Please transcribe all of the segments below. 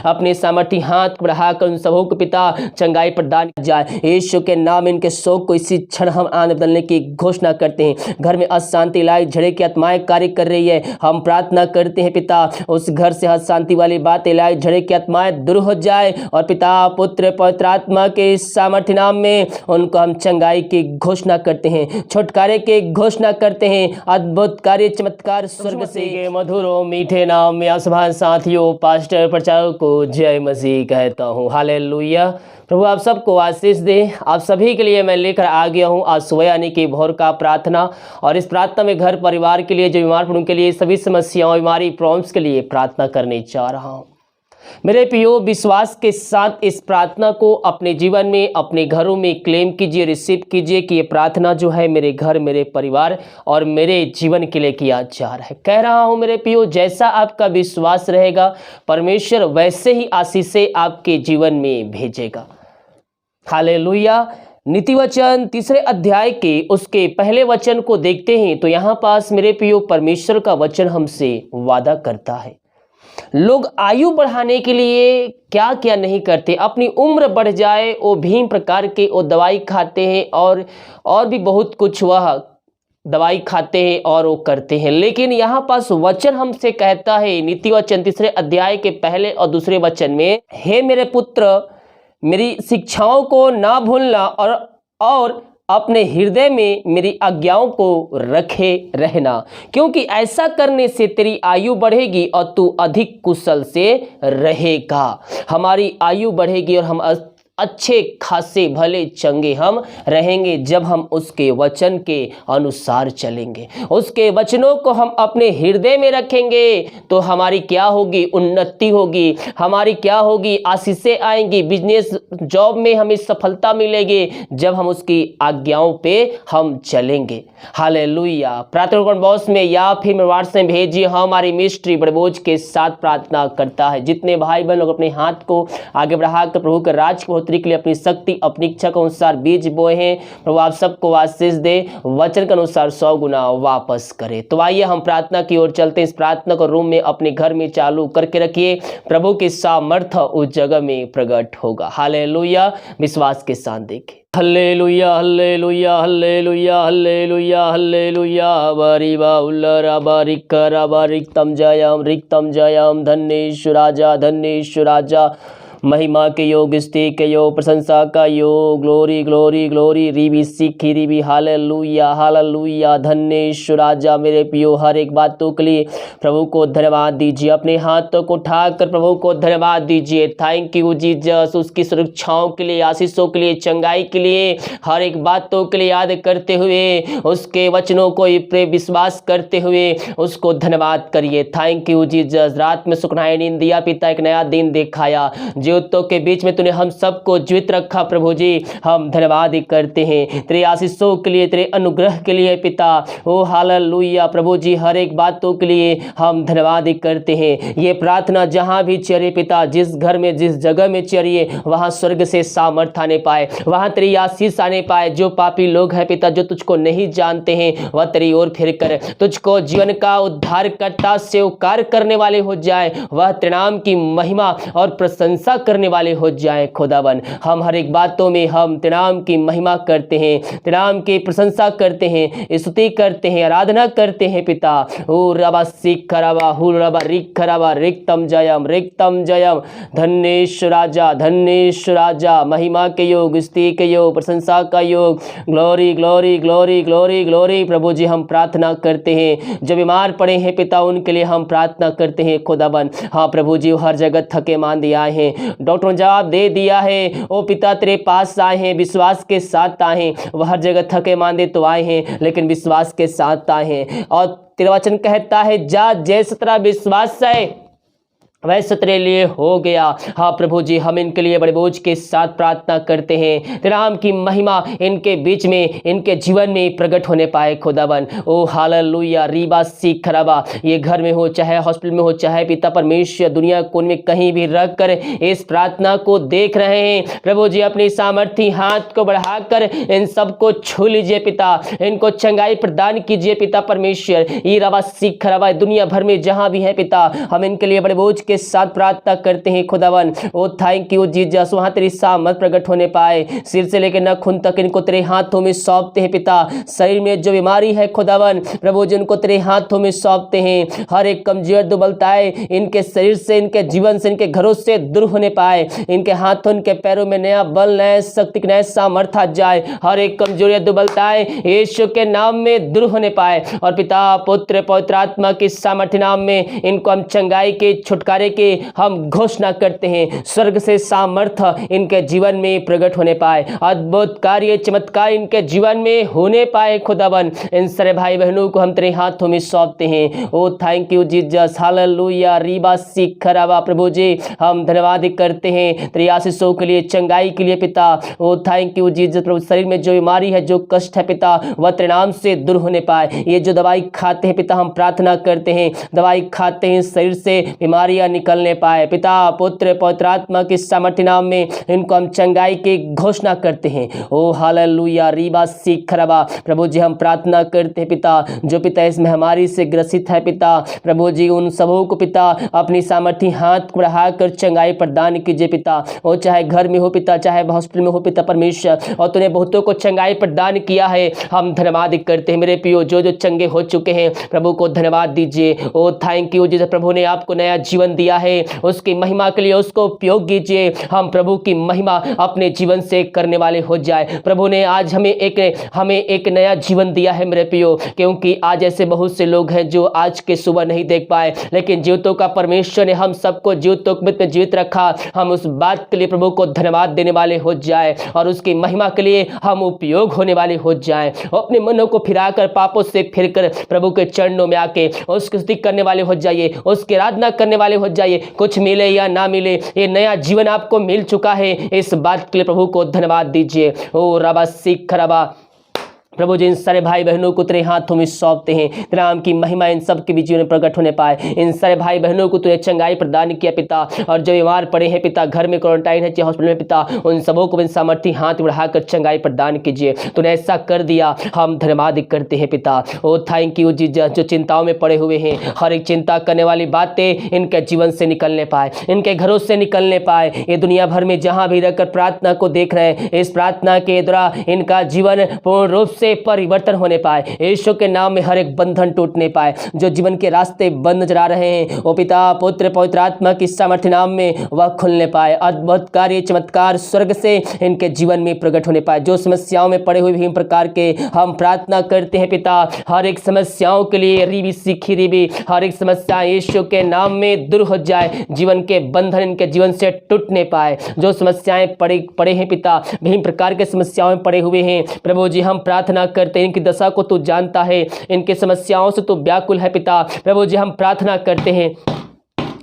अपने सामर्थ्य हाथ बढ़ाकर उन सबों को पिता चंगाई प्रदान जाए। यीशु के नाम इनके शोक को इसी क्षण हम आनंद बदलने की घोषणा करते हैं। घर में अशांति लाई झगड़े की आत्माएं कार्य कर रही है, हम प्रार्थना करते हैं पिता उस घर से अशांति वाली बातें लाई झगड़े की आत्माएं दूर हो जाए और पिता पुत्र पवित्र आत्मा के सामर्थ्य नाम में उनको हम चंगाई की घोषणा करते हैं, छुटकारे की घोषणा करते हैं। अद्भुत कार्य चमत्कार स्वर्ग से मधुर और मीठे नाम में आसमान साथियों पास्टर प्रचारक को जय मसीह कहता हूँ। हालेलुया। प्रभु आप सबको आशीष दे। आप सभी के लिए मैं लेकर आ गया हूँ आज सुबह यानी कि भोर का प्रार्थना, और इस प्रार्थना में घर परिवार के लिए, जो बीमार पड़ों के लिए, सभी समस्याओं बीमारी प्रॉब्लम्स के लिए प्रार्थना करने जा रहा हूँ। मेरे प्रियो विश्वास के साथ इस प्रार्थना को अपने जीवन में, अपने घरों में क्लेम कीजिए, रिसीव कीजिए कि ये प्रार्थना जो है मेरे घर, मेरे परिवार और मेरे जीवन के लिए किया जा रहा है। कह रहा हूँ मेरे प्रियो जैसा आपका विश्वास रहेगा परमेश्वर वैसे ही आशीषें आपके जीवन में भेजेगा। हालेलुया। नीति वचन 3 अध्याय के उसके पहले वचन को देखते हैं तो यहाँ पास मेरे प्रियो परमेश्वर का वचन हमसे वादा करता है। लोग आयु बढ़ाने के लिए क्या क्या नहीं करते, अपनी उम्र बढ़ जाए वो भीम प्रकार के वो दवाई खाते हैं और भी बहुत कुछ वह दवाई खाते हैं और वो करते हैं। लेकिन यहाँ पास वचन हमसे कहता है नीति वचन 3 अध्याय के पहले और दूसरे वचन में, हे मेरे पुत्र मेरी शिक्षाओं को ना भूलना और अपने हृदय में मेरी आज्ञाओं को रखे रहना, क्योंकि ऐसा करने से तेरी आयु बढ़ेगी और तू अधिक कुशल से रहेगा। हमारी आयु बढ़ेगी और हम अच्छे खासे भले चंगे हम रहेंगे जब हम उसके वचन के अनुसार चलेंगे, उसके वचनों को हम अपने हृदय में रखेंगे तो हमारी क्या होगी, उन्नति होगी, हमारी क्या होगी, आशीषें आएंगी, बिजनेस जॉब में हमें सफलता मिलेगी जब हम उसकी आज्ञाओं पे हम चलेंगे। हालेलुया। प्रार्थना बॉक्स में या फिर व्हाट्सएप में भेजिए, हमारी मिस्ट्री बड़बोझ के साथ प्रार्थना करता है। जितने भाई बहन लोग अपने हाथ को आगे बढ़ाकर प्रभु के राज को के लिए अपनी शक्ति अपनी इच्छा के अनुसार बीज बोए हैं, प्रभु आप सबको आशीष दे, वचन के अनुसार 100 गुना वापस करे। तो आइए हम प्रार्थना की ओर चलते हैं। इस प्रार्थना को रूम में अपने घर में चालू करके रखिए, प्रभु की सामर्थ्य उस जगह में प्रकट होगा। हालेलुया। विश्वास के साथ देखें। Hallelujah hallelujah hallelujah hallelujah hallelujah. बरिबा उल्लरा बारिकरा बारिकतम जयम धन्येश्वर राजा धन्येश्वर राजा। महिमा के योग, स्तुति के योग, प्रशंसा का योग, ग्लोरी ग्लोरी ग्लोरी, रिबी सीखी रिबी। Hallelujah hallelujah. धन्येश्वर राजा। मेरे प्रियो हर एक बातों के लिए प्रभु को धन्यवाद दीजिए, अपने हाथों को उठाकर प्रभु को धन्यवाद दीजिए। Thank you Jesus. उसकी सुरक्षाओं के लिए, आशीषों के लिए, चंगाई के लिए, हर एक बातों के लिए याद करते हुए, उसके वचनों को विश्वास करते हुए उसको धन्यवाद करिए। Thank you Jesus. रात में सुखनाई नींद दिया पिता, एक नया दिन दिखाया, जीवितों के बीच में तूने हम सबको जीवित रखा। प्रभु जी हम धन्यवाद करते हैं तेरे आशीषों के लिए, तेरे अनुग्रह के लिए पिता। ओ हालेलुया। प्रभु जी हर एक बातों के लिए हम धन्यवाद करते हैं। ये प्रार्थना जहां भी चले पिता, जिस घर में जिस जगह में चलिए वहां स्वर्ग से सामर्थ आने पाए, वहां तेरी आशीष आने पाए। जो पापी लोग हैं पिता, जो तुझको नहीं जानते हैं, वह तेरी ओर फिर कर तुझको जीवन का उद्धारकर्ता स्वीकार करने वाले हो जाए, वह तेरे नाम की महिमा और प्रशंसा करने वाले हो जाए। खुदावन हम हर एक बातों में हम तेरे नाम की महिमा करते हैं, तेरे नाम की प्रशंसा करते हैं, स्तुति करते हैं, आराधना करते हैं पिता। ओ रबा सिख रबा हु रबा रिख रबा रिक्तम जयम धन्येश्वर राजा धन्येश्वर राजा। महिमा के योग, स्तुति के योग, प्रशंसा का योग, glory glory glory glory glory. प्रभु जी हम प्रार्थना करते हैं, जो बीमार पड़े हैं पिता उनके लिए हम प्रार्थना करते हैं। खुदावन हाँ प्रभु जी हर जगह थके मांदे आए हैं, डॉक्टरों ने जवाब दे दिया है, ओ पिता तेरे पास आए हैं, विश्वास के साथ आए हैं। वह हर जगह थके मांदे तो आए हैं लेकिन विश्वास के साथ आए हैं, और तेरा वचन कहता है जा जैसे तेरा विश्वास है वैसे तेरे लिए हो गया। हाँ प्रभु जी हम इनके लिए बड़े बोझ के साथ प्रार्थना करते हैं, तेरे नाम की महिमा इनके बीच में, इनके जीवन में प्रकट होने पाए। खुदावन ओ हालेलुया। रीबा सीख खराबा, ये घर में हो चाहे हॉस्पिटल में हो चाहे पिता परमेश्वर दुनिया कोन में कहीं भी रख कर इस प्रार्थना को देख रहे हैं प्रभु जी, अपनी सामर्थ्य हाथ को बढ़ाकर इन सबको छू लीजिए पिता, इनको चंगाई प्रदान कीजिए पिता परमेश्वर। ये रबा सीख खराबा दुनिया भर में जहां भी है पिता, हम इनके लिए बड़े बोझ के साथ प्रार्थना करते हैं खुदावन। ओ थैंक यू जीसस, वहां तेरी सामर्थ प्रकट होने पाए। सिर से लेकर नाखून तक इनको तेरे हाथों में सौंपते हैं पिता। शरीर में जो बीमारी है खुदावन प्रभु जी उनको तेरे हाथों में सौंपते हैं। हर एक कमजोर दुबलताएं इनके शरीर से, इनके जीवन से, इनके घरों से दूर होने पाए। इनके हाथों, इनके पैरों में नया बल, नया शक्ति, नया सामर्थ आ जाए। हर एक कमजोरी, दुबलताएं यीशु के नाम में दूर होने पाए। और पिता, पुत्र, पवित्र आत्मा के सामर्थ्य नाम में इनको हम चंगाई के, छुटकारे के हम घोषणा करते हैं। स्वर्ग से सामर्थ्य इनके जीवन में प्रकट होने पाए। अद्भुत कार्य, चमत्कार इनके जीवन में होने पाए खुदावन। इन सारे भाई बहनों को हम तेरे हाथों में सौंपते हैं। Oh thank you Jesus, hallelujah, रीबा सीखरावा। प्रभु जी हम धन्यवाद करते हैं तेरी आशीषों के लिए, चंगाई के लिए पिता। ओ थैंक यू जीसस। प्रभु शरीर में जो बीमारी है, जो कष्ट है पिता, वह तेरे नाम से दूर होने पाए। ये जो दवाई खाते हैं पिता, हम प्रार्थना करते हैं दवाई खाते हैं शरीर से बीमारियां निकलने पाए। पिता, पुत्र, पवित्र आत्मा के सामर्थ्य नाम में इनको हम चंगाई की घोषणा करते हैं। ओ हालेलुया, रीबा सीखरावा। प्रभु जी हम प्रार्थना करते हैं पिता, जो पिता इस महामारी से ग्रसित है पिता, प्रभु जी उन सबों को पिता अपनी सामर्थ्य हाथ बढ़ाकर चंगाई प्रदान कीजिए पिता। वो चाहे घर में हो पिता, चाहे हॉस्पिटल में हो पिता परमेश्वर, और तूने बहुतों को चंगाई प्रदान किया है। हम धन्यवाद करते हैं मेरे पियो, जो जो चंगे हो चुके हैं प्रभु को धन्यवाद दीजिए। ओ थैंक यू जिस प्रभु ने आपको नया जीवन दिया है, उसकी महिमा के लिए उसको उपयोग कीजिए। हम प्रभु की महिमा अपने जीवन से करने वाले हो जाए। प्रभु ने आज हमें एक नया जीवन दिया है मेरे पियो, क्योंकि आज ऐसे बहुत से लोग हैं जो आज के सुबह नहीं देख पाए, लेकिन जीवितों का परमेश्वर ने हम सबको जीवितों में जीवित रखा। हम उस बात के लिए प्रभु को धन्यवाद देने वाले हो जाए और उसकी महिमा के लिए हम उपयोग होने वाले हो जाए। अपने मनों को फिराकर, पापों से फिरकर प्रभु के चरणों में आके उसकी स्तुति करने वाले हो जाइए, उसकी आराधना करने वाले हो जाइए। कुछ मिले या ना मिले, ये नया जीवन आपको मिल चुका है। इस बात के लिए प्रभु को धन्यवाद दीजिए। ओ रबा सीख रबा। प्रभु जी इन सारे भाई बहनों को तेरे हाथों में सौंपते हैं। तेरे नाम की महिमा इन सब के भी जीवन में प्रकट होने पाए। इन सारे भाई बहनों को तूने चंगाई प्रदान किया पिता, और जो बीमार पड़े हैं पिता, घर में क्वारंटाइन है, चाहे हॉस्पिटल में पिता, उन सबों को सामर्थ्य हाथ बढ़ाकर चंगाई प्रदान कीजिए। तूने ऐसा कर दिया, हम धन्यवाद करते हैं पिता। ओ थैंक यू जीसस। जो चिंताओं में पड़े हुए हैं, हर एक चिंता करने वाली बातें इनके जीवन से निकलने पाए, इनके घरों से निकलने पाए। ये दुनिया भर में जहां भी रहकर प्रार्थना को देख रहे हैं, इस प्रार्थना के द्वारा इनका जीवन पूर्ण रूप से परिवर्तन होने पाए। यीशु के नाम में हर एक बंधन टूटने पाए। जो जीवन के रास्ते बंद नजर आ रहे हैं, वो पिता, पुत्र, पवित्र आत्मा की सामर्थ्य नाम में वह खुलने पाए। अद्भुत कार्य, चमत्कार स्वर्ग से इनके जीवन में प्रकट होने पाए। जो समस्याओं में पड़े हुए विभिन्न प्रकार के हम प्रार्थना करते हैं पिता, हर एक समस्याओं के लिए रीबी सीखी रीबी, हर एक समस्या यीशु के नाम में दूर हो जाए। जीवन के बंधन इनके जीवन से टूटने पाए। जो समस्याएं पड़े हैं पिता, विभिन्न प्रकार के समस्याओं में पड़े हुए हैं, प्रभु जी हम प्रार्थना करते हैं, इनकी दशा को तू जानता है, इनके समस्याओं से तू व्याकुल है पिता। प्रभु जी हम प्रार्थना करते हैं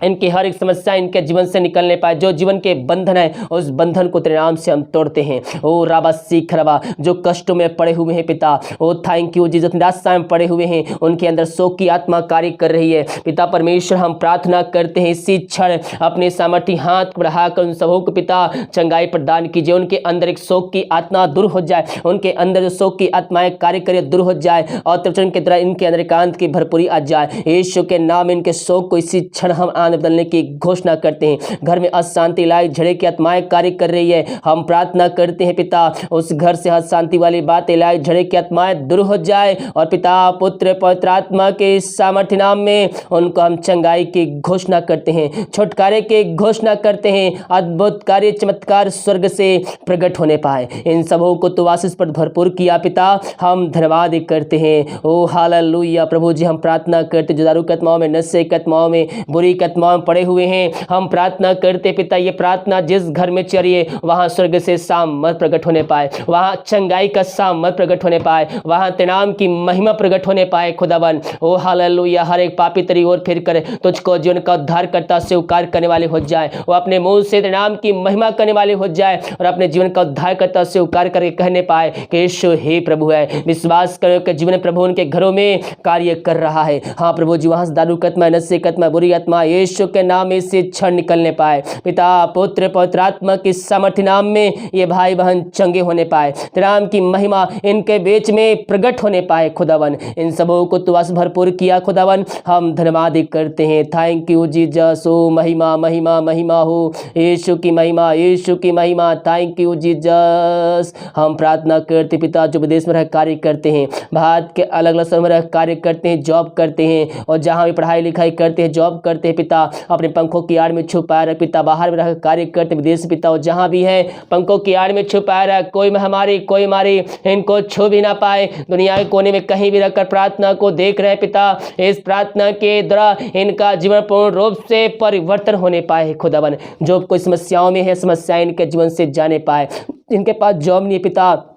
इनकी हर एक समस्या इनके जीवन से निकलने पाए। जो जीवन के बंधन है, उस बंधन को तेरे नाम से हम तोड़ते हैं। ओ राबा सीख रबा। जो कष्टों में पड़े हुए हैं पिता, ओ थैंक यू जीसस, निराशा में पड़े हुए हैं, उनके अंदर शोक की आत्मा कार्य कर रही है पिता परमेश्वर। हम प्रार्थना करते हैं इसी क्षण अपने सामर्थ्य हाथ बढ़ाकर उन सबों को पिता चंगाई प्रदान कीजिए। उनके अंदर एक शोक की आत्मा दूर हो जाए, उनके अंदर जो शोक की आत्माएं कार्य करे दूर हो जाए, और त्रिवचन की तरह इनके अंदर एकांत की भरपूरी आ जाए। यीशु के नाम इनके शोक को इसी क्षण हम बदलने की घोषणा करते हैं। घर में अशांति, लड़ाई झगड़े की आत्माएं कार्य कर रही है, हम प्रार्थना करते हैं पिता उस घर से अशांति वाली बातें, लड़ाई झगड़े की आत्माएं दूर हो जाए, और पिता, पुत्र, पवित्र आत्मा के सामर्थ्य नाम में उनको हम चंगाई की घोषणा करते हैं, छुटकारे की घोषणा करते हैं। अद्भुत कार्य, चमत्कार स्वर्ग से प्रकट होने पाए। इन सबों को तो आशीष पर भरपूर किया पिता, हम धन्यवाद करते हैं। ओ हालेलुया। प्रभु जी हम प्रार्थना करते जो दारू की आत्माओं में, नशे की आत्माओं में, बुरी की आत्माओं में पड़े हुए हैं, हम प्रार्थना करते पिता, ये प्रार्थना जिस घर में चलिए वहां स्वर्ग से सामर्थ प्रकट होने पाए, वहां चंगाई का सामर्थ प्रकट होने पाए, वहां तेरे नाम की महिमा प्रकट होने पाए खुदावन। ओ हालेलुया। हर एक पापी तेरी ओर फिर कर तुझको जीवन का उद्धार करता स्वीकार करने वाले हो जाए, वो अपने मुंह से तेरे नाम की महिमा करने वाले हो जाए, और अपने जीवन का उद्धार करता स्वीकार करके कहने पाए कि यीशु ही प्रभु है। विश्वास करो कि जीवन प्रभु उनके घरों में कार्य कर रहा है। हाँ प्रभु जी, वहां से दारू की आत्मा, नशे की आत्मा, बुरी आत्मा यीशु के नाम में से क्षण निकलने पाए पिता, पुत्र पवित्र आत्मा की सामर्थ्य नाम में ये भाई बहन चंगे होने पाए, तेरे नाम की महिमा इनके बीच में प्रकट होने पाए खुदावन। इन सबों को तू आस भरपूर किया खुदावन, हम धन्यवाद करते हैं। Thank you Jesus. ओ महिमा महिमा महिमा हो यीशु की महिमा, यीशु की महिमा। Thank you Jesus. हम प्रार्थना करते पिता, जो विदेश में रह कार्य करते हैं, भारत के अलग अलग शहरों में रह कार्य करते हैं, जॉब करते हैं, और जहाँ भी पढ़ाई लिखाई करते हैं, जॉब करते हैं पिता, अपने पंखों की आड़ में छुपाए रख पिता। बाहर में रह कार्य करते हैं विदेश पिता, और जहाँ भी है पंखों की आड़ में छुपाए रख। कोई महामारी कोई मारी इनको छू भी ना पाए। दुनिया के कोने में कहीं भी रहकर प्रार्थना को देख रहे पिता, इस प्रार्थना के द्वारा इनका जीवन पूर्ण रूप से परिवर्तन होने पाए खुदावन। जो कोई समस्याओं में है, समस्या इनके जीवन से जाने पाए। इनके पास जॉब नहीं है पिता,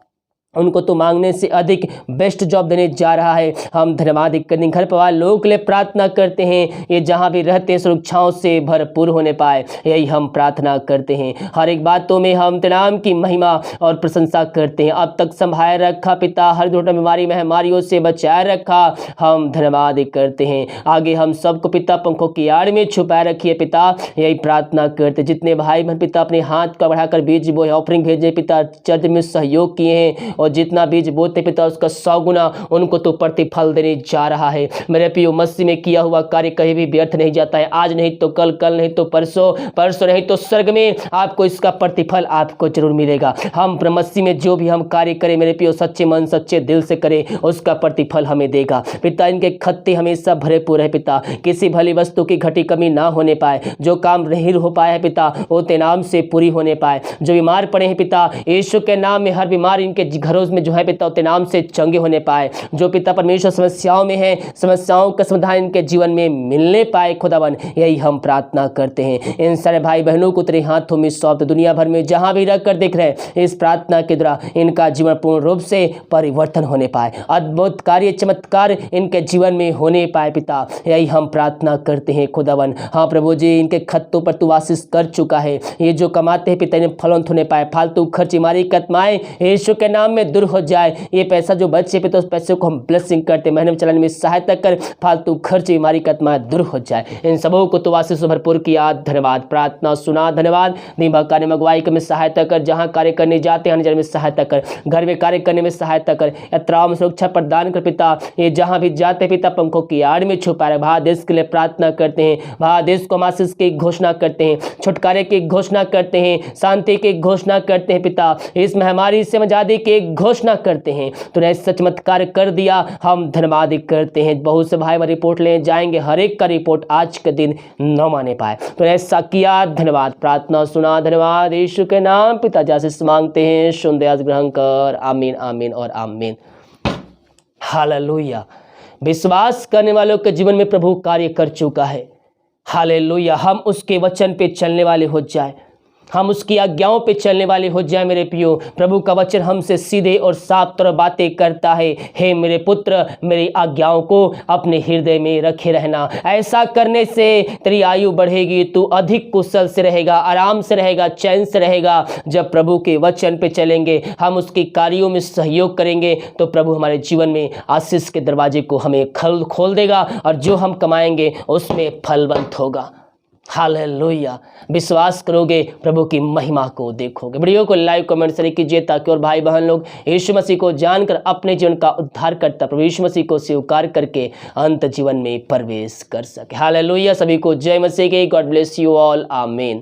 उनको तो मांगने से अधिक बेस्ट जॉब देने जा रहा है। हम धन्यवाद करते हैं। घर परिवार लोगों के लिए प्रार्थना करते हैं, ये जहाँ भी रहते हैं सुरक्षाओं से भरपूर होने पाए, यही हम प्रार्थना करते हैं। हर एक बातों में हम तेरे नाम की महिमा और प्रशंसा करते हैं। अब तक संभाले रखा पिता, हर दुर्घटना बीमारी महामारियों से बचाए रखा, हम धन्यवाद करते हैं। आगे हम सबको पिता पंखों की आड़ में छुपाए रखिए पिता, यही प्रार्थना करते। जितने भाई बहन पिता अपने हाथ का बढ़ाकर बीज बोए, ऑफरिंग भेजे पिता, चर्च में सहयोग किए हैं, और जितना बीज बोते पिता उसका 100 गुना उनको तो प्रतिफल देने जा रहा है। मेरे प्रियो, मसीह में किया हुआ कार्य कहीं भी व्यर्थ नहीं जाता है। आज नहीं तो कल, कल नहीं तो परसों, परसों नहीं तो स्वर्ग में आपको इसका प्रतिफल आपको जरूर मिलेगा। हम मसीह में जो भी हम कार्य करें मेरे प्रियो, सच्चे मन सच्चे दिल से करें, उसका प्रतिफल हमें देगा पिता। इनके खत्ते हमेशा भरे पूरे है पिता, किसी भली वस्तु की घटी कमी ना होने पाए। जो काम नहीं हो पाया है पिता, वो तेरे नाम से पूरी होने पाए। जो बीमार पड़े हैं पिता, यीशु के नाम में हर बीमार इनके घरों में जो है पिता तेरे नाम से चंगे होने पाए। जो पिता परमेश्वर समस्याओं में है, समस्याओं का समाधान इनके जीवन में मिलने पाए खुदावन, यही हम प्रार्थना करते हैं। इन सारे भाई बहनों को तेरे हाथों में सौंप, दुनिया भर में जहां भी रहकर देख रहे हैं, इस प्रार्थना के द्वारा इनका जीवन पूर्ण रूप से परिवर्तन होने पाए, अद्भुत कार्य चमत्कार इनके जीवन में होने पाए पिता, यही हम प्रार्थना करते हैं खुदावन। हाँ प्रभु जी, इनके खत्तों पर तू आशीष कर चुका है। ये जो कमाते हैं पिता, इन्हें फलवंत होने पाए, फालतू खर्ची मारी कतमाएं यीशु के नाम में दूर हो जाए। ये पैसा जो बचे पे तो उस पैसे को हम ब्लेसिंग करते, महीने में चलाने में सहायता कर, फालतू खर्च बीमारी का आत्मा दूर हो जाए। इन सबों को तो आशीष से भरपूर किया, धन्यवाद। प्रार्थना सुना, धन्यवाद। निभा कार्य में अगुवाई में सहायता कर, जहाँ कार्य करने जाते हैं में सहायता कर, घर में कार्य करने में सहायता कर, यात्राओं में सुरक्षा प्रदान कर पिता। ये जहाँ भी जाते पिता पंखों की आड़ में छुपा रहे। भारत देश के लिए प्रार्थना करते हैं, भारत देश को आशीष की घोषणा करते हैं, छुटकारे की घोषणा करते हैं, शांति की घोषणा करते हैं पिता। इस महामारी से आजादी की घोषणा करते हैं। तूने सच चमत्कार कर दिया, हम धन्यवाद करते हैं। बहुत से भाई रिपोर्ट ले जाएंगे, हर एक का रिपोर्ट आज के दिन न माने पाए। तूने ऐसा किया, धन्यवाद। प्रार्थना सुना, धन्यवाद। यीशु के नाम पिता जासे मांगते हैं, सुन दे, आज ग्रहण कर। आमीन आमीन और आमीन। हालेलुया। विश्वास करने वालों के जीवन में प्रभु कार्य कर चुका है। हालेलुया। हम उसके वचन पे चलने वाले हो जाए, हम उसकी आज्ञाओं पे चलने वाले हो जाए मेरे प्रियो। प्रभु का वचन हमसे सीधे और साफ तरह बातें करता है। हे मेरे पुत्र, मेरी आज्ञाओं को अपने हृदय में रखे रहना। ऐसा करने से तेरी आयु बढ़ेगी, तू अधिक कुशल से रहेगा, आराम से रहेगा, चैन से रहेगा। जब प्रभु के वचन पे चलेंगे, हम उसके कार्यों में सहयोग करेंगे, तो प्रभु हमारे जीवन में आशीष के दरवाजे को हमें खोल देगा, और जो हम कमाएंगे उसमें फलवंत होगा। हालेलुया। विश्वास करोगे, प्रभु की महिमा को देखोगे। वीडियो को लाइक कमेंट शेयर कीजिए, ताकि और भाई बहन लोग यीशु मसीह को जानकर अपने जीवन का उद्धार करता प्रभु यीशु मसीह को स्वीकार करके अंत जीवन में प्रवेश कर सके। हालेलुया। सभी को जय मसीह की। God bless you all. आमीन।